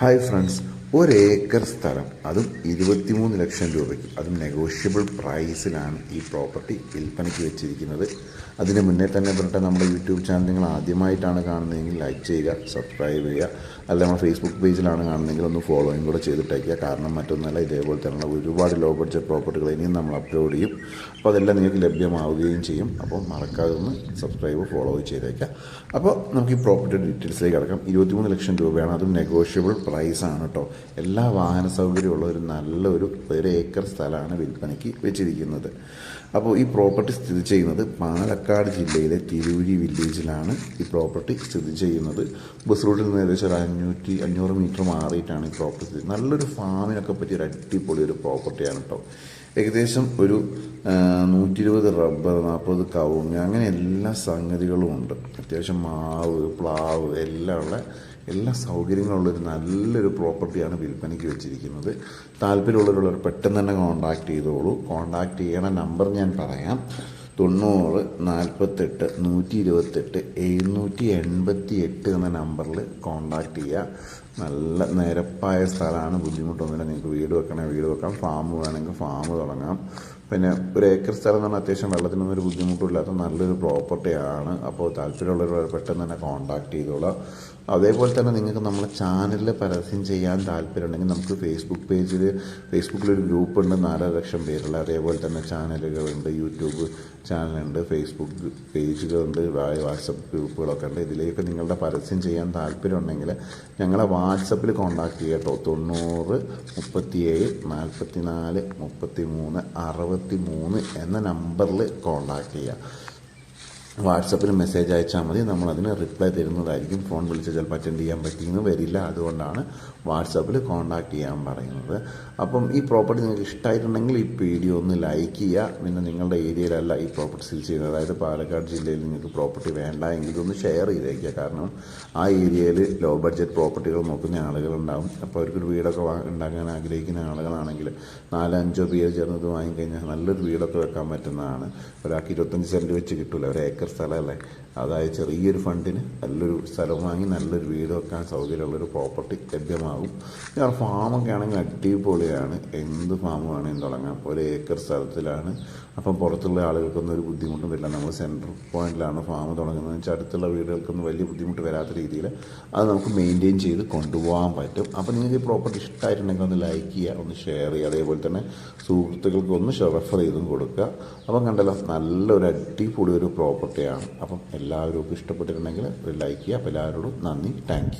Hi friends, ഒരേക്കർ സ്ഥലം അതും 23 ലക്ഷം രൂപയ്ക്ക്, അതും നെഗോഷ്യബിൾ പ്രൈസിലാണ് ഈ പ്രോപ്പർട്ടി വിൽപ്പനയ്ക്ക് വെച്ചിരിക്കുന്നത്. അതിന് മുന്നേ തന്നെ പറഞ്ഞിട്ട് നമ്മുടെ യൂട്യൂബ് ചാനൽ നിങ്ങൾ ആദ്യമായിട്ടാണ് കാണുന്നതെങ്കിൽ ലൈക്ക് ചെയ്യുക, സബ്സ്ക്രൈബ് ചെയ്യുക. അല്ല നമ്മുടെ ഫേസ്ബുക്ക് പേജിലാണ് കാണുന്നതെങ്കിൽ ഒന്ന് ഫോളോയും കൂടെ ചെയ്തിട്ടേക്കുക. കാരണം മറ്റൊന്നല്ല, ഇതേപോലെ തന്നെയുള്ള ഒരുപാട് ലോ ബഡ്ജറ്റ് പ്രോപ്പർട്ടികൾ ഇനിയും നമ്മൾ അപ്ലോഡ് ചെയ്യും. അപ്പോൾ അതെല്ലാം നിങ്ങൾക്ക് ലഭ്യമാവുകയും ചെയ്യും. അപ്പോൾ മറക്കാതെ ഒന്ന് സബ്സ്ക്രൈബ് ഫോളോ ചെയ്തേക്കുക. അപ്പോൾ നമുക്ക് ഈ പ്രോപ്പർട്ടിയുടെ ഡീറ്റെയിൽസിലേക്ക് കിടക്കാം. 23 ലക്ഷം രൂപയാണ്, അതും നെഗോഷ്യബിൾ പ്രൈസാണ് കേട്ടോ. എല്ലാ വാഹന സൗകര്യമുള്ള ഒരു ഏക്കർ സ്ഥലമാണ് വിൽപ്പനയ്ക്ക് വെച്ചിരിക്കുന്നത്. അപ്പോൾ ഈ പ്രോപ്പർട്ടി സ്ഥിതി ചെയ്യുന്നത് പാലക്കാട് ജില്ലയിലെ തിരൂരി വില്ലേജിലാണ് ഈ പ്രോപ്പർട്ടി സ്ഥിതി ചെയ്യുന്നത്. ബസ് റൂട്ടിൽ നിന്ന് ഏകദേശം ഒരു 500 മീറ്റർ മാറിയിട്ടാണ് ഈ പ്രോപ്പർട്ടി. നല്ലൊരു ഫാമിനൊക്കെ പറ്റിയ ഒരു അടിപൊളി ഒരു പ്രോപ്പർട്ടിയാണ് കേട്ടോ. ഏകദേശം ഒരു 120 റബ്ബർ, 40 കവുങ്ങ്, അങ്ങനെ എല്ലാ സംഗതികളും ഉണ്ട്. അത്യാവശ്യം മാവ്, പ്ലാവ് എല്ലാം ഉള്ള എല്ലാ സൗകര്യങ്ങളുള്ളൊരു നല്ലൊരു പ്രോപ്പർട്ടിയാണ് വിൽപ്പനയ്ക്ക് വെച്ചിരിക്കുന്നത്. താല്പര്യമുള്ളവരുള്ളവർ പെട്ടെന്ന് തന്നെ കോൺടാക്റ്റ് ചെയ്തോളൂ. കോൺടാക്റ്റ് ചെയ്യണ നമ്പർ ഞാൻ പറയാം: 90 48 128 788 എന്ന നമ്പറിൽ കോൺടാക്റ്റ് ചെയ്യുക. നല്ല നിരപ്പായ സ്ഥലമാണ്, ബുദ്ധിമുട്ടൊന്നുമില്ല. നിങ്ങൾക്ക് വീട് വെക്കണമെങ്കിൽ വീട് വെക്കാം, ഫാം വേണമെങ്കിൽ ഫാം തുടങ്ങാം. പിന്നെ ഒരു ഏക്കർ സ്ഥലം എന്ന് പറഞ്ഞാൽ അത്യാവശ്യം വെള്ളത്തിനൊന്നും ഒരു ബുദ്ധിമുട്ടില്ലാത്ത നല്ലൊരു പ്രോപ്പർട്ടിയാണ്. അപ്പോൾ താല്പര്യമുള്ളവർ പെട്ടെന്ന് തന്നെ കോൺടാക്റ്റ് ചെയ്തോളാം. അതേപോലെ തന്നെ നിങ്ങൾക്ക് നമ്മുടെ ചാനലിൽ പരസ്യം ചെയ്യാൻ താല്പര്യമുണ്ടെങ്കിൽ നമുക്ക് ഫേസ്ബുക്കിലൊരു ഗ്രൂപ്പുണ്ട്, 4 ലക്ഷം പേരുള്ള. അതേപോലെ തന്നെ ചാനലുകളുണ്ട്, യൂട്യൂബ് ചാനലുണ്ട്, ഫേസ്ബുക്ക് പേജുകളുണ്ട്, വാട്സപ്പ് ഗ്രൂപ്പുകളൊക്കെ ഉണ്ട്. ഇതിലേക്ക് നിങ്ങളുടെ പരസ്യം ചെയ്യാൻ താല്പര്യമുണ്ടെങ്കിൽ ഞങ്ങളെ വാട്സപ്പിൽ കോൺടാക്റ്റ് ചെയ്യുക കേട്ടോ. 90 37 44 33 63 എന്ന നമ്പറിൽ കോൺടാക്റ്റ് ചെയ്യുക. വാട്സപ്പിൽ മെസ്സേജ് അയച്ചാൽ മതി, നമ്മളതിന് റിപ്ലൈ തരുന്നതായിരിക്കും. ഫോൺ വിളിച്ച് ചിലപ്പോൾ അറ്റൻഡ് ചെയ്യാൻ പറ്റിയെന്ന് വരില്ല, അതുകൊണ്ടാണ് വാട്സപ്പിൽ കോൺടാക്റ്റ് ചെയ്യാൻ പറയുന്നത്. അപ്പം ഈ പ്രോപ്പർട്ടി നിങ്ങൾക്ക് ഇഷ്ടമായിട്ടുണ്ടെങ്കിൽ ഈ വീഡിയോ ഒന്ന് ലൈക്ക് ചെയ്യുക. പിന്നെ നിങ്ങളുടെ ഏരിയയിലല്ല ഈ പ്രോപ്പർട്ടി സ്ഥിതി ചെയ്യുന്നത്, അതായത് പാലക്കാട് ജില്ലയിൽ നിങ്ങൾക്ക് പ്രോപ്പർട്ടി വേണ്ട എങ്കിൽ ഇതൊന്ന് ഷെയർ ചെയ്തേക്കുക. കാരണം ആ ഏരിയയിൽ ലോ ബഡ്ജറ്റ് പ്രോപ്പർട്ടികൾ നോക്കുന്ന ആളുകളുണ്ടാവും. അപ്പോൾ അവർക്കൊരു വീടൊക്കെ ഉണ്ടാക്കാൻ ആഗ്രഹിക്കുന്ന ആളുകളാണെങ്കിൽ 4-5 പേര് ചേർന്ന് ഇത് വാങ്ങിക്കഴിഞ്ഞാൽ നല്ലൊരു വീടൊക്കെ വെക്കാൻ പറ്റുന്നതാണ്. ഒരാൾക്ക് 25 സെൻറ്റ് വെച്ച് കിട്ടില്ല, ഒരു ഏക്കർ സ്ഥലമല്ലേ. അതായത് ചെറിയൊരു ഫണ്ടിന് നല്ലൊരു സ്ഥലം വാങ്ങി നല്ലൊരു വീട് വെക്കാൻ സൗകര്യമുള്ളൊരു പ്രോപ്പർട്ടി ലഭ്യമാകും. കാരണം ഫാമൊക്കെ ആണെങ്കിൽ അടിപൊളിയാണ്, എന്ത് ഫാം വേണമെങ്കിലും തുടങ്ങാം. ഒരു ഏക്കർ സ്ഥലത്തിലാണ്. അപ്പം പുറത്തുള്ള ആളുകൾക്കൊന്നും ഒരു ബുദ്ധിമുട്ടും വരില്ല. നമ്മൾ സെൻട്രൽ പോയിന്റിലാണ് ഫാം തുടങ്ങുന്നത് വെച്ചാൽ അടുത്തുള്ള വീടുകൾക്കൊന്നും വലിയ ബുദ്ധിമുട്ട് വരാത്ത രീതിയിൽ അത് നമുക്ക് മെയിൻറ്റെയിൻ ചെയ്ത് കൊണ്ടുപോകാൻ പറ്റും. അപ്പോൾ നിങ്ങൾക്ക് ഈ പ്രോപ്പർട്ടി ഇഷ്ടമായിട്ടുണ്ടെങ്കിൽ ഒന്ന് ലൈക്ക് ചെയ്യുക, ഒന്ന് ഷെയർ ചെയ്യുക. അതേപോലെ തന്നെ സുഹൃത്തുക്കൾക്ക് ഒന്ന് റെഫർ ചെയ്തും കൊടുക്കുക. അപ്പം കണ്ടല്ലോ, നല്ലൊരു അടിപൊളി ഒരു പ്രോപ്പർട്ടിയാണ്. അപ്പം എല്ലാവരും ഇഷ്ടപ്പെട്ടിട്ടുണ്ടെങ്കിൽ ഒരു ലൈക്ക് ചെയ്യുക. അപ്പോൾ എല്ലാവരോടും നന്ദി, താങ്ക് യു.